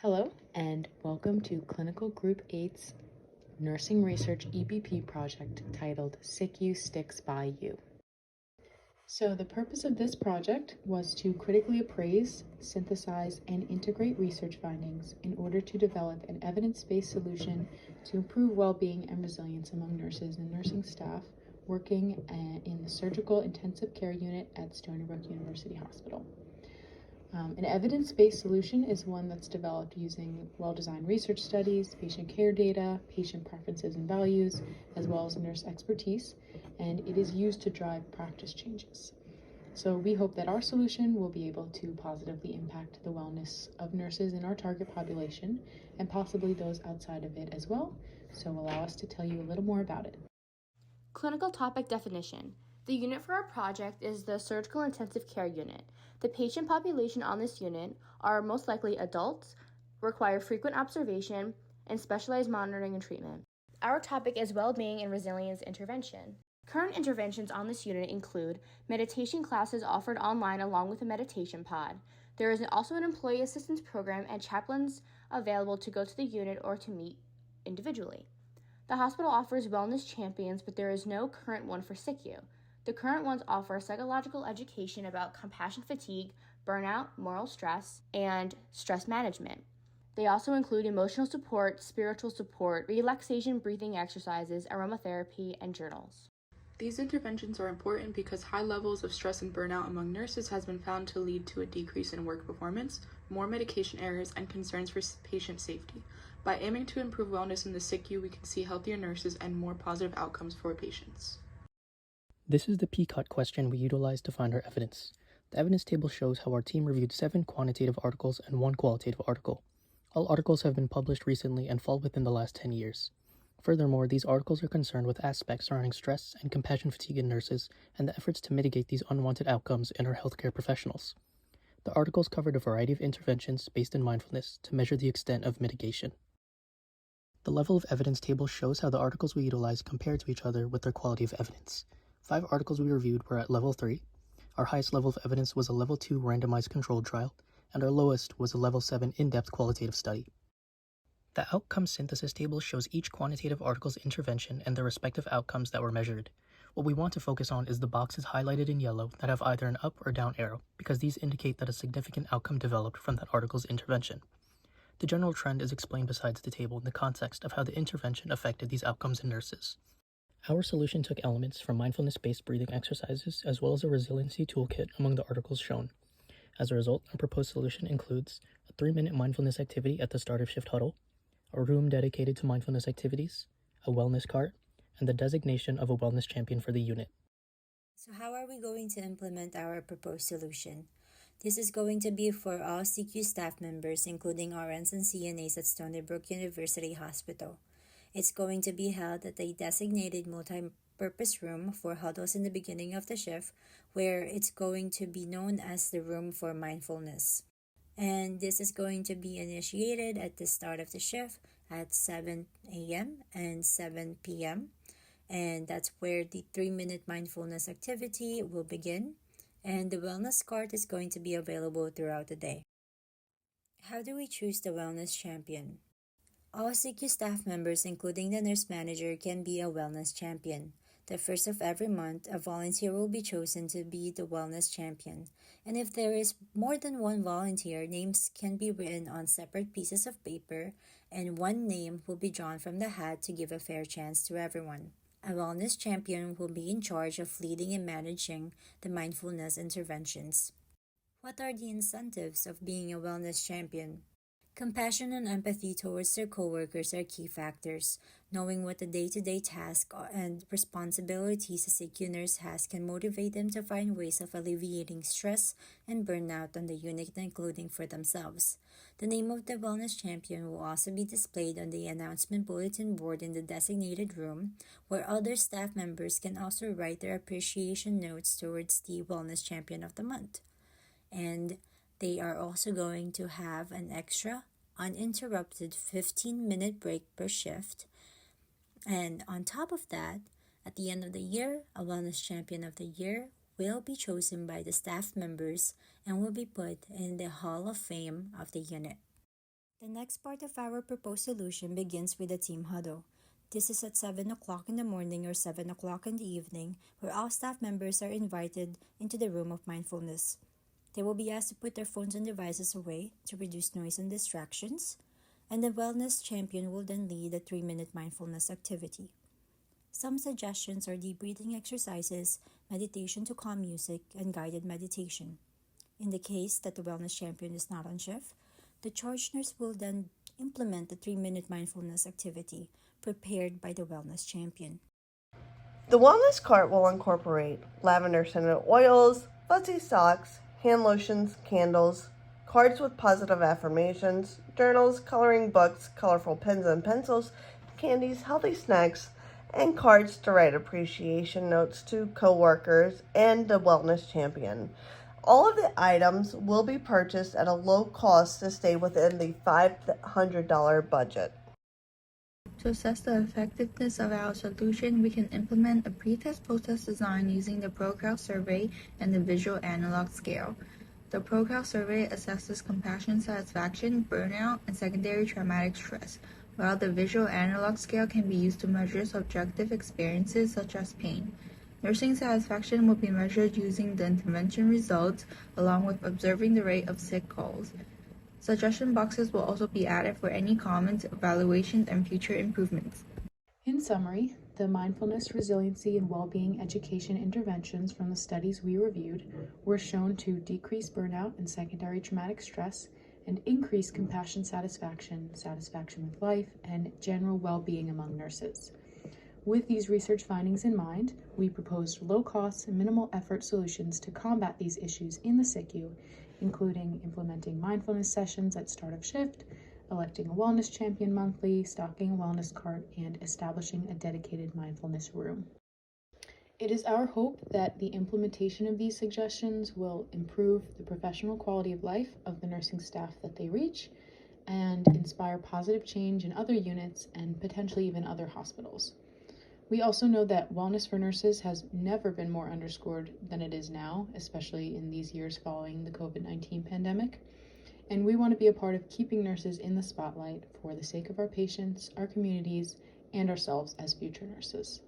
Hello, and welcome to Clinical Group 8's Nursing Research EBP project titled SICU Sticks by You. So the purpose of this project was to critically appraise, synthesize, and integrate research findings in order to develop an evidence-based solution to improve well-being and resilience among nurses and nursing staff working in the Surgical Intensive Care Unit at Stony Brook University Hospital. An evidence-based solution is one that's developed using well-designed research studies, patient care data, patient preferences and values, as well as nurse expertise, and it is used to drive practice changes. So we hope that our solution will be able to positively impact the wellness of nurses in our target population and possibly those outside of it as well. So allow us to tell you a little more about it. Clinical topic definition. The unit for our project is the Surgical Intensive Care Unit. The patient population on this unit are most likely adults, require frequent observation, and specialized monitoring and treatment. Our topic is well-being and resilience intervention. Current interventions on this unit include meditation classes offered online along with a meditation pod. There is also an employee assistance program and chaplains available to go to the unit or to meet individually. The hospital offers wellness champions, but there is no current one for SICU. The current ones offer psychological education about compassion fatigue, burnout, moral stress, and stress management. They also include emotional support, spiritual support, relaxation breathing exercises, aromatherapy, and journals. These interventions are important because high levels of stress and burnout among nurses has been found to lead to a decrease in work performance, more medication errors, and concerns for patient safety. By aiming to improve wellness in the SICU, we can see healthier nurses and more positive outcomes for patients. This is the PCOT question we utilized to find our evidence. The evidence table shows how our team reviewed 7 quantitative articles and 1 qualitative article. All articles have been published recently and fall within the last 10 years. Furthermore, these articles are concerned with aspects surrounding stress and compassion fatigue in nurses and the efforts to mitigate these unwanted outcomes in our healthcare professionals. The articles covered a variety of interventions based in mindfulness to measure the extent of mitigation. The level of evidence table shows how the articles we utilized compare to each other with their quality of evidence. 5 articles we reviewed were at level 3. Our highest level of evidence was a level 2 randomized controlled trial, and our lowest was a level 7 in-depth qualitative study. The outcome synthesis table shows each quantitative article's intervention and the respective outcomes that were measured. What we want to focus on is the boxes highlighted in yellow that have either an up or down arrow, because these indicate that a significant outcome developed from that article's intervention. The general trend is explained besides the table in the context of how the intervention affected these outcomes in nurses. Our solution took elements from mindfulness-based breathing exercises as well as a resiliency toolkit among the articles shown. As a result, our proposed solution includes a 3-minute mindfulness activity at the start of shift huddle, a room dedicated to mindfulness activities, a wellness cart, and the designation of a wellness champion for the unit. So how are we going to implement our proposed solution? This is going to be for all CQ staff members, including RNs and CNAs at Stony Brook University Hospital. It's going to be held at a designated multi-purpose room for huddles in the beginning of the shift, where it's going to be known as the room for mindfulness. And this is going to be initiated at the start of the shift at 7 a.m. and 7 p.m. And that's where the 3-minute mindfulness activity will begin. And the wellness cart is going to be available throughout the day. How do we choose the wellness champion? All CQ staff members, including the nurse manager, can be a wellness champion. The first of every month, a volunteer will be chosen to be the wellness champion. And if there is more than one volunteer, names can be written on separate pieces of paper, and one name will be drawn from the hat to give a fair chance to everyone. A wellness champion will be in charge of leading and managing the mindfulness interventions. What are the incentives of being a wellness champion? Compassion and empathy towards their coworkers are key factors. Knowing what the day-to-day tasks and responsibilities a CQ nurse has can motivate them to find ways of alleviating stress and burnout on the unit, including for themselves. The name of the wellness champion will also be displayed on the announcement bulletin board in the designated room, where other staff members can also write their appreciation notes towards the wellness champion of the month. And they are also going to have an extra, uninterrupted 15-minute break per shift. And on top of that, at the end of the year, a Wellness Champion of the Year will be chosen by the staff members and will be put in the Hall of Fame of the unit. The next part of our proposed solution begins with a team huddle. This is at 7 o'clock in the morning or 7 o'clock in the evening, where all staff members are invited into the room of mindfulness. They will be asked to put their phones and devices away to reduce noise and distractions, and the wellness champion will then lead a 3-minute mindfulness activity. Some suggestions are deep breathing exercises, meditation to calm music, and guided meditation. In the case that the wellness champion is not on shift, the charge nurse will then implement the 3-minute mindfulness activity prepared by the wellness champion. The wellness cart will incorporate lavender scented oils, fuzzy socks, hand lotions, candles, cards with positive affirmations, journals, coloring books, colorful pens and pencils, candies, healthy snacks, and cards to write appreciation notes to coworkers and the wellness champion. All of the items will be purchased at a low cost to stay within the $500 budget. To assess the effectiveness of our solution, we can implement a pre-test post-test design using the ProCal survey and the visual analog scale. The ProCal survey assesses compassion satisfaction, burnout, and secondary traumatic stress, while the visual analog scale can be used to measure subjective experiences such as pain. Nursing satisfaction will be measured using the intervention results along with observing the rate of sick calls. Suggestion boxes will also be added for any comments, evaluations, and future improvements. In summary, the mindfulness, resiliency, and well-being education interventions from the studies we reviewed were shown to decrease burnout and secondary traumatic stress and increase compassion satisfaction, satisfaction with life, and general well-being among nurses. With these research findings in mind, we proposed low-cost and minimal-effort solutions to combat these issues in the SICU, including implementing mindfulness sessions at start of shift, electing a wellness champion monthly, stocking a wellness cart, and establishing a dedicated mindfulness room. It is our hope that the implementation of these suggestions will improve the professional quality of life of the nursing staff that they reach and inspire positive change in other units and potentially even other hospitals. We also know that wellness for nurses has never been more underscored than it is now, especially in these years following the COVID-19 pandemic. And we want to be a part of keeping nurses in the spotlight for the sake of our patients, our communities, and ourselves as future nurses.